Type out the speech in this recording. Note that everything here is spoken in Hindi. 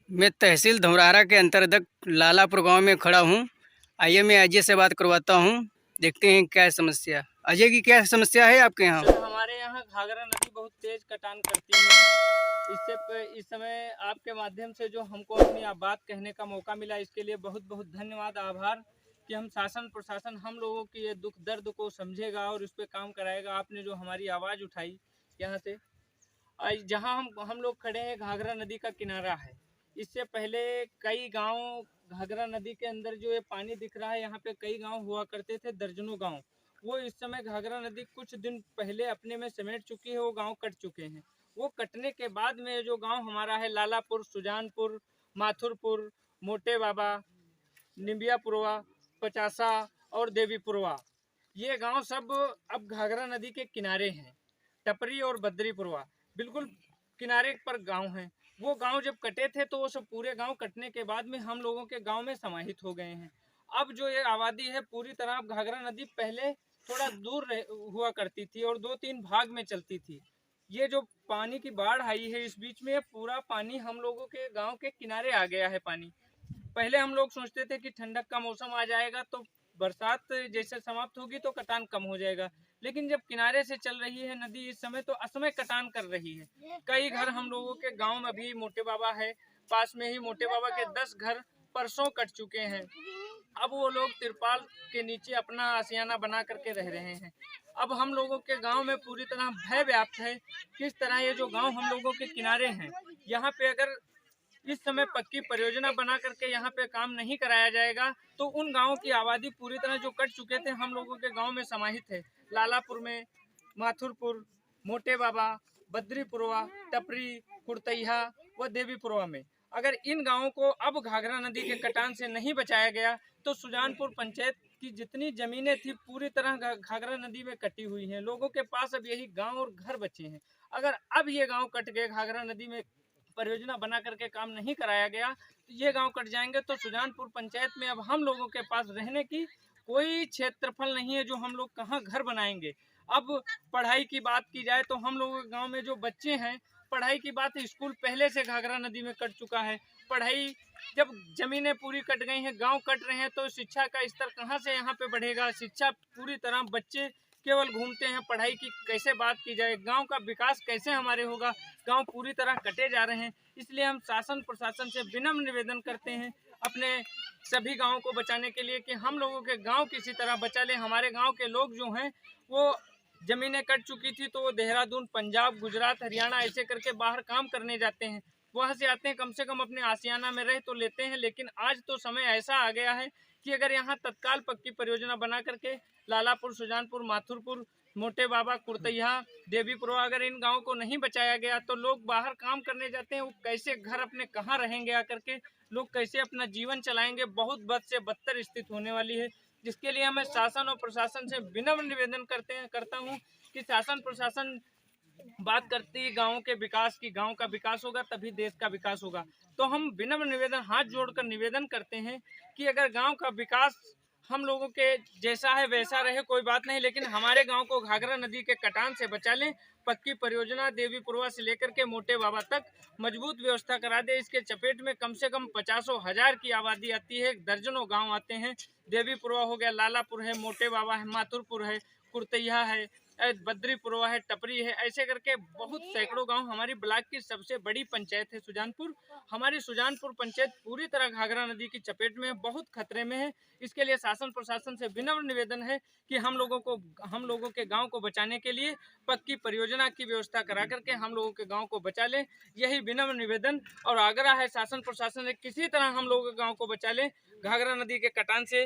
मैं तहसील धौरारा के अंतर्गत लालापुर गांव में खड़ा हूं। आइए मैं अजय से बात करवाता हूं। देखते हैं क्या समस्या। अजय की क्या समस्या है आपके यहाँ? सर, हमारे यहाँ घाघरा नदी बहुत तेज कटान करती है। इस समय आपके माध्यम से जो हमको अपनी बात कहने का मौका मिला, इसके लिए बहुत बहुत धन्यवाद, आभार कि हम शासन प्रशासन हम लोगों की ये दुख दर्द को समझेगा और इस पे काम कराएगा। आपने जो हमारी आवाज़ उठाई यहाँ से, जहाँ हम लोग खड़े हैं, घाघरा नदी का किनारा है। इससे पहले कई गांव घाघरा नदी के अंदर जो ये पानी दिख रहा है, यहाँ पे कई गांव हुआ करते थे, दर्जनों गांव। वो इस समय घाघरा नदी कुछ दिन पहले अपने में समेट चुकी है, वो गांव कट चुके हैं। वो कटने के बाद में जो गांव हमारा है, लालापुर, सुजानपुर, माथुरपुर, मोटे बाबा, निम्बियापुरवा, पचासा और देवीपुरवा, ये गांव सब अब घाघरा नदी के किनारे हैं। टपरी और बद्रीपुरवा बिल्कुल किनारे पर गांव हैं। वो गांव जब कटे थे तो वो सब पूरे गांव कटने के बाद में हम लोगों के गांव में समाहित हो गए हैं। अब जो ये आबादी है पूरी तरह, घाघरा नदी पहले थोड़ा दूर हुआ करती थी और 2-3 भाग में चलती थी। ये जो पानी की बाढ़ आई है, इस बीच में पूरा पानी हम लोगों के गांव के किनारे आ गया है। पानी पहले हम लोग सोचते थे कि ठंडक का मौसम आ जाएगा तो बरसात जैसे समाप्त होगी तो कटान कम हो जाएगा, लेकिन जब किनारे से चल रही है नदी इस समय, तो असमय कटान कर रही है। कई घर हम लोगों के गांव में, अभी मोटे बाबा है पास में ही, मोटे बाबा के 10 घर परसों कट चुके हैं। अब वो लोग तिरपाल के नीचे अपना आशियाना बना करके रह रहे हैं। अब हम लोगों के गांव में पूरी तरह भय व्याप्त है। किस तरह ये जो गांव हम लोगों के किनारे हैं, यहाँ पे अगर इस समय पक्की परियोजना बना करके यहाँ पे काम नहीं कराया जाएगा तो उन गांवों की आबादी पूरी तरह जो कट चुके थे हम लोगों के गांव में समाहित है। लालापुर में, माथुरपुर, मोटे बाबा, बद्रीपुरवा, टपरी, कुर्तैया व देवीपुरवा में, अगर इन गांवों को अब घाघरा नदी के कटान से नहीं बचाया गया तो सुजानपुर पंचायत की जितनी जमीनें थी पूरी तरह घाघरा नदी में कटी हुई हैं। लोगों के पास अब यही गांव और घर बचे हैं। अगर अब ये गांव कट गए, घाघरा नदी में परियोजना बना करके काम नहीं कराया गया, तो ये गांव कट जाएंगे तो सुजानपुर पंचायत में अब हम लोगों के पास रहने की कोई क्षेत्रफल नहीं है। जो हम लोग कहाँ घर बनाएंगे। अब पढ़ाई की बात की जाए तो हम लोगों के गांव में जो बच्चे हैं, पढ़ाई की बात है, स्कूल पहले से घाघरा नदी में कट चुका है। पढ़ाई, जब जमीनें पूरी कट गई हैं, गांव कट रहे हैं, तो शिक्षा का स्तर कहाँ से यहाँ पे बढ़ेगा। शिक्षा पूरी तरह, बच्चे केवल घूमते हैं, पढ़ाई की कैसे बात की जाए, गांव का विकास कैसे हमारे होगा। गांव पूरी तरह कटे जा रहे हैं। इसलिए हम शासन प्रशासन से विनम्र निवेदन करते हैं अपने सभी गांवों को बचाने के लिए कि हम लोगों के गांव किसी तरह बचा लें। हमारे गांव के लोग जो हैं, वो जमीनें कट चुकी थी तो वो देहरादून, पंजाब, गुजरात, हरियाणा ऐसे करके बाहर काम करने जाते हैं। वहाँ से आते हैं, कम से कम अपने आशियाना में रह तो लेते हैं। लेकिन आज तो समय ऐसा आ गया है कि अगर यहाँ तत्काल पक्की परियोजना बना करके लालापुर, सुजानपुर, माथुरपुर, मोटे बाबा, कुर्तैया, देवीपुरवा, अगर इन गाँव को नहीं बचाया गया तो लोग बाहर काम करने जाते हैं। वो कैसे घर अपने कहाँ रहेंगे आकर के, लोग कैसे अपना जीवन चलाएंगे। बहुत बद से बदतर स्थिति होने वाली है, जिसके लिए मैं शासन और प्रशासन से विनम्र निवेदन करता हूँ कि शासन प्रशासन बात करती है गाँव के विकास की। गाँव का विकास होगा तभी देश का विकास होगा। तो हम विनम्र निवेदन, हाथ जोड़कर निवेदन करते हैं कि अगर गाँव का विकास हम लोगों के जैसा है वैसा रहे, कोई बात नहीं, लेकिन हमारे गांव को घाघरा नदी के कटान से बचा लें। पक्की परियोजना देवीपुरवा से लेकर के मोटे बाबा तक मजबूत व्यवस्था करा दे। इसके चपेट में कम से कम 50,000 की आबादी आती है, दर्जनों गांव आते हैं। देवीपुरवा हो गया, लालापुर है, मोटे बाबा है, माथुरपुर है, कुर्तैया है, बद्रीपुरवा है, टपरी है, ऐसे करके बहुत सैकड़ों गांव। हमारी ब्लॉक की सबसे बड़ी पंचायत है सुजानपुर। हमारी सुजानपुर पंचायत पूरी तरह घाघरा नदी की चपेट में है, बहुत खतरे में है। इसके लिए शासन प्रशासन से विनम्र निवेदन है कि हम लोगों के गांव को बचाने के लिए पक्की परियोजना की व्यवस्था करा करके हम लोगों के गांव को बचा लें। यही विनम्र निवेदन और आग्रह है शासन प्रशासन से, किसी तरह हम लोगों के गांव को बचा लें घाघरा नदी के कटान से।